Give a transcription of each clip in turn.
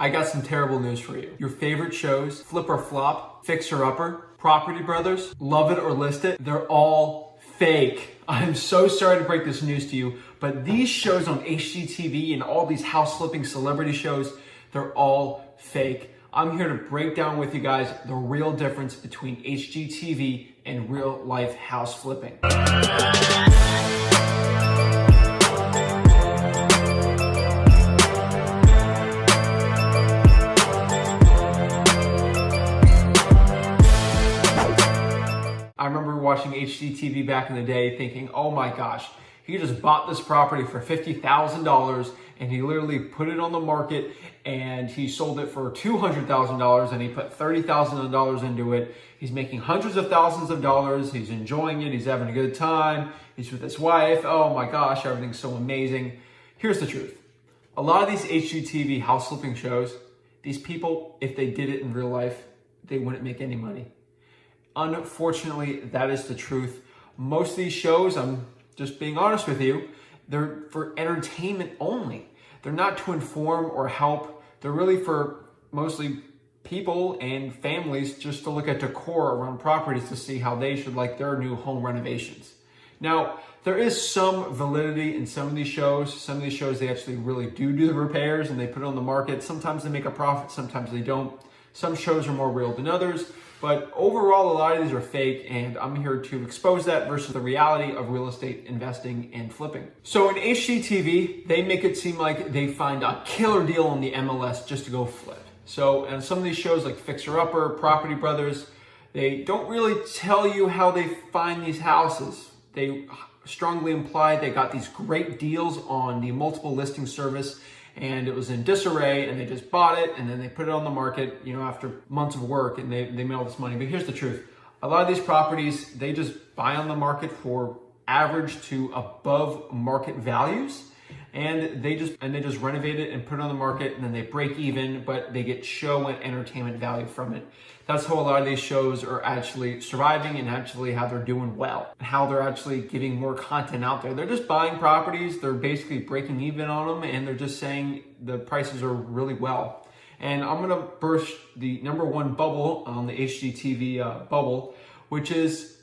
I got some terrible news for you. Your favorite shows, Flip or Flop, Fixer Upper, Property Brothers, Love It or List It, they're all fake. I'm so sorry to break this news to you, but these shows on HGTV and all these house flipping celebrity shows, they're all fake. I'm here to break down with you guys the real difference between HGTV and real life house flipping. I remember watching HGTV back in the day thinking, oh my gosh, he just bought this property for $50,000 and he literally put it on the market and he sold it for $200,000 and he put $30,000 into it. He's making hundreds of thousands of dollars. He's enjoying it. He's having a good time. He's with his wife. Oh my gosh, everything's so amazing. Here's the truth. A lot of these HGTV house flipping shows, these people, if they did it in real life, they wouldn't make any money. Unfortunately, that is the truth. Most of these shows, I'm just being honest with you, they're for entertainment only. They're not to inform or help. They're really for mostly people and families just to look at decor around properties to see how they should like their new home renovations. Now, there is some validity in some of these shows. Some of these shows, they actually really do the repairs and they put it on the market. Sometimes they make a profit, sometimes they don't. Some shows are more real than others, but overall, a lot of these are fake, and I'm here to expose that versus the reality of real estate investing and flipping. So in HGTV, they make it seem like they find a killer deal on the MLS just to go flip. So and some of these shows like Fixer Upper, Property Brothers, they don't really tell you how they find these houses. They strongly imply they got these great deals on the multiple listing service and it was in disarray and they just bought it and then they put it on the market, after months of work and they made all this money. But here's the truth. A lot of these properties, they just buy on the market for average to above market values and they just renovate it and put it on the market and then they break even, but they get show and entertainment value from it. That's how a lot of these shows are actually surviving and actually how they're doing well, and how they're actually getting more content out there. They're just buying properties, they're basically breaking even on them, and they're just saying the prices are really well. And I'm gonna burst the number one bubble on the HGTV bubble, which is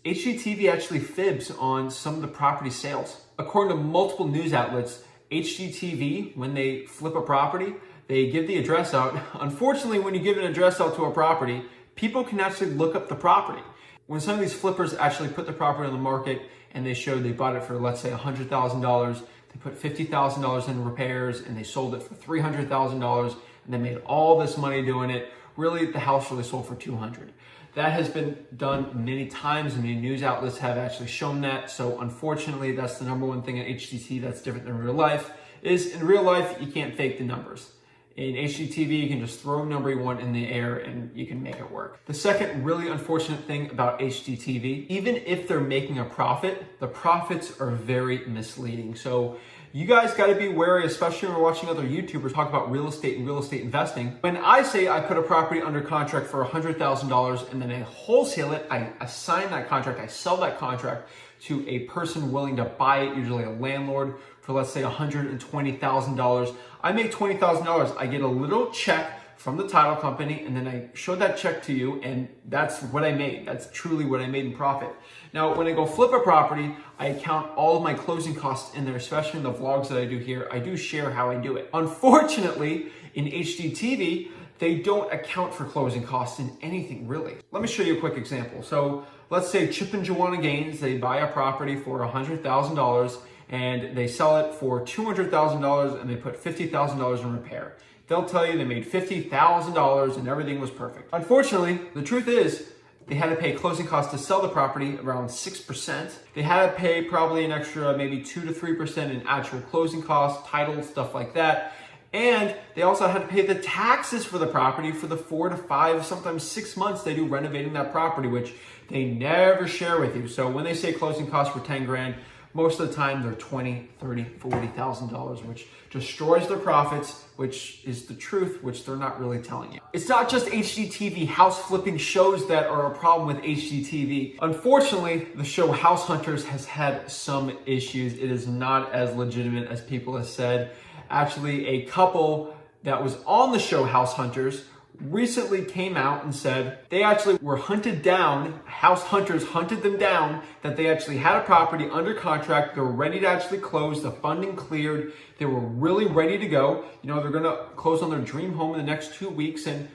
HGTV actually fibs on some of the property sales. According to multiple news outlets, HGTV, when they flip a property, they give the address out. Unfortunately, when you give an address out to a property, people can actually look up the property. When some of these flippers actually put the property on the market and they showed they bought it for, let's say, $100,000, they put $50,000 in repairs and they sold it for $300,000 and they made all this money doing it, really the house really sold for $200,000. That has been done many times. Many news outlets have actually shown that. So unfortunately, that's the number one thing in HGTV that's different than real life, is in real life, you can't fake the numbers. In HGTV, you can just throw a number you want in the air and you can make it work. The second really unfortunate thing about HGTV, even if they're making a profit, the profits are very misleading. So you guys got to be wary, especially when we're watching other YouTubers talk about real estate and real estate investing. When I say I put a property under contract for $100,000 and then I wholesale it, I sign that contract, I sell that contract to a person willing to buy it, usually a landlord, for let's say $120,000. I make $20,000. I get a little check from the title company and then I show that check to you and that's what I made. That's truly what I made in profit. Now, when I go flip a property, I account all of my closing costs in there, especially in the vlogs that I do here. I do share how I do it. Unfortunately, in HGTV, they don't account for closing costs in anything really. Let me show you a quick example. So let's say Chip and Joanna Gaines, they buy a property for $100,000 and they sell it for $200,000 and they put $50,000 in repair. They'll tell you they made $50,000 and everything was perfect. Unfortunately, the truth is they had to pay closing costs to sell the property around 6%. They had to pay probably an extra maybe 2 to 3% in actual closing costs, title, stuff like that. And they also had to pay the taxes for the property for the 4 to 5, sometimes 6 months they do renovating that property, which they never share with you. So when they say closing costs were 10 grand, most of the time they're $20,000, $30,000, $40,000, which destroys their profits, which is the truth, which they're not really telling you. It's not just HGTV house flipping shows that are a problem with HGTV. Unfortunately, the show House Hunters has had some issues. It is not as legitimate as people have said. Actually, a couple that was on the show House Hunters recently came out and said they actually were hunted down. House hunters hunted them down, that they actually had a property under contract. They were ready to actually close. The funding cleared. They were really ready to go. They're going to close on their dream home in the next 2 weeks. And,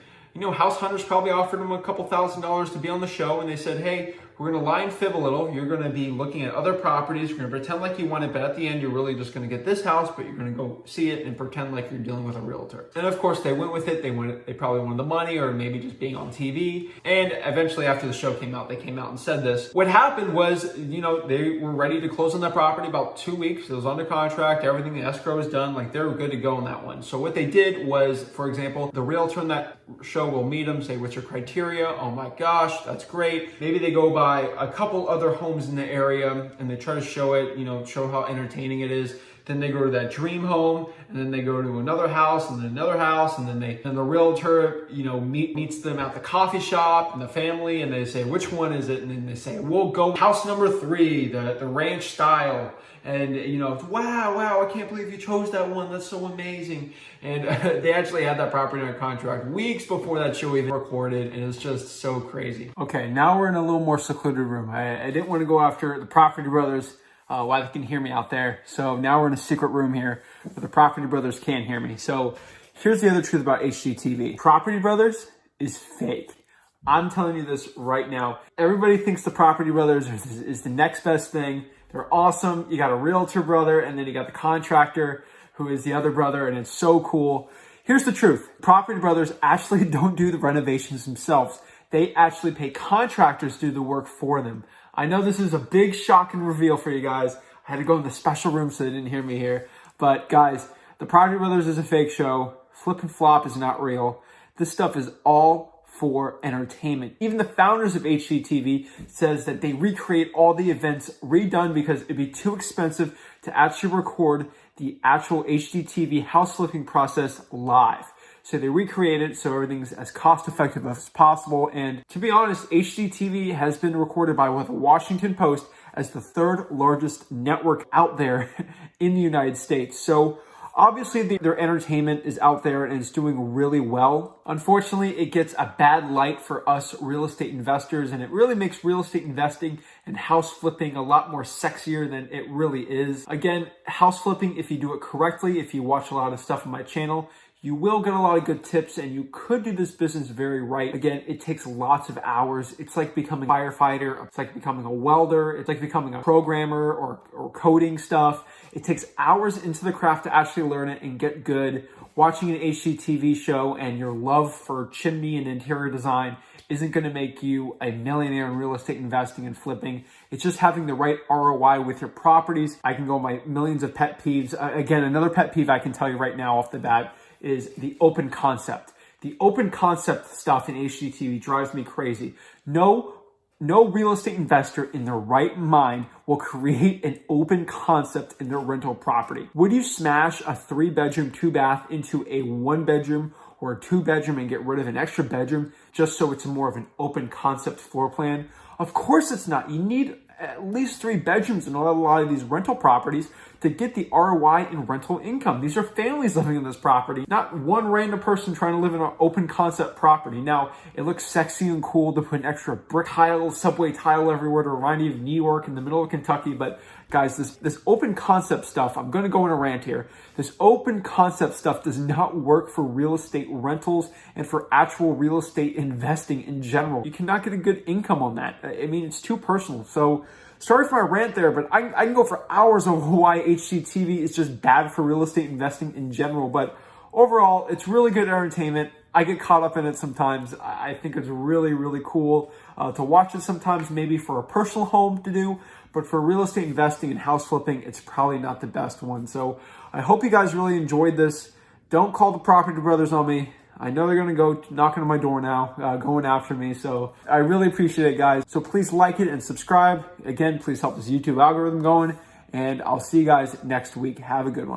House Hunters probably offered them a couple $1,000s to be on the show. And they said, hey, we're going to lie and fib a little. You're going to be looking at other properties. You're going to pretend like you want it, but at the end, you're really just going to get this house, but you're going to go see it and pretend like you're dealing with a realtor. And of course, they went with it. They probably wanted the money, or maybe just being on TV. And eventually, after the show came out, they came out and said this. What happened was, they were ready to close on that property about 2 weeks. It was under contract. Everything, the escrow was done. Like, they were good to go on that one. So what they did was, for example, the realtor in that show will meet them, say, what's your criteria? Oh my gosh, that's great. Maybe they go by a couple other homes in the area and they try to show it, show how entertaining it is. Then they go to that dream home, and then they go to another house, and then another house, and then the realtor, meets them at the coffee shop and the family, and they say, which one is it? And then they say, we'll go house number 3, the ranch style. And, wow, I can't believe you chose that one. That's so amazing. And they actually had that property under contract weeks before that show even recorded, and it's just so crazy. Okay, now we're in a little more secluded room. I didn't want to go after the Property Brothers while they can hear me out there. So now we're in a secret room here where the Property Brothers can't hear me. So here's the other truth about HGTV. Property Brothers is fake. I'm telling you this right now. Everybody thinks the Property Brothers is the next best thing. They're awesome. You got a realtor brother, and then you got the contractor who is the other brother, and it's so cool. Here's the truth. Property Brothers actually don't do the renovations themselves. They actually pay contractors to do the work for them. I know this is a big shock and reveal for you guys. I had to go in the special room so they didn't hear me here. But guys, the Property Brothers is a fake show. Flip and Flop is not real. This stuff is all for entertainment. Even the founders of HGTV says that they recreate all the events redone because it'd be too expensive to actually record the actual HGTV house flipping process live. So they recreate it so everything's as cost effective as possible. And to be honest, HGTV has been recorded by the Washington Post as the 3rd largest network out there in the United States. So obviously their entertainment is out there and it's doing really well. Unfortunately, it gets a bad light for us real estate investors, and it really makes real estate investing and house flipping a lot more sexier than it really is. Again, house flipping, if you do it correctly, if you watch a lot of stuff on my channel, you will get a lot of good tips, and you could do this business very right. Again, it takes lots of hours. It's like becoming a firefighter. It's like becoming a welder. It's like becoming a programmer or coding stuff. It takes hours into the craft to actually learn it and get good. Watching an HGTV show and your love for chimney and interior design isn't going to make you a millionaire in real estate investing and flipping. It's just having the right ROI with your properties. I can go my millions of pet peeves. Again, another pet peeve I can tell you right now off the bat is the open concept. The open concept stuff in HGTV drives me crazy. No real estate investor in their right mind will create an open concept in their rental property. Would you smash a 3-bedroom, 2-bath into a 1-bedroom or a 2-bedroom and get rid of an extra bedroom just so it's more of an open concept floor plan? Of course it's not. You need at least 3 bedrooms in a lot of these rental properties to get the ROI in rental income. These are families living in this property, not one random person trying to live in an open concept property. Now, it looks sexy and cool to put an extra brick tile, subway tile everywhere to remind you of New York in the middle of Kentucky, but guys, this open concept stuff, I'm gonna go on a rant here. This open concept stuff does not work for real estate rentals and for actual real estate investing in general. You cannot get a good income on that. I mean, it's too personal. So sorry for my rant there, but I can go for hours on why HGTV is just bad for real estate investing in general. But overall, it's really good entertainment. I get caught up in it sometimes. I think it's really, really cool to watch it sometimes, maybe for a personal home to do. But for real estate investing and house flipping, it's probably not the best one. So I hope you guys really enjoyed this. Don't call the Property Brothers on me. I know they're going to go knocking on my door now, going after me. So I really appreciate it, guys. So please like it and subscribe. Again, please help this YouTube algorithm going. And I'll see you guys next week. Have a good one.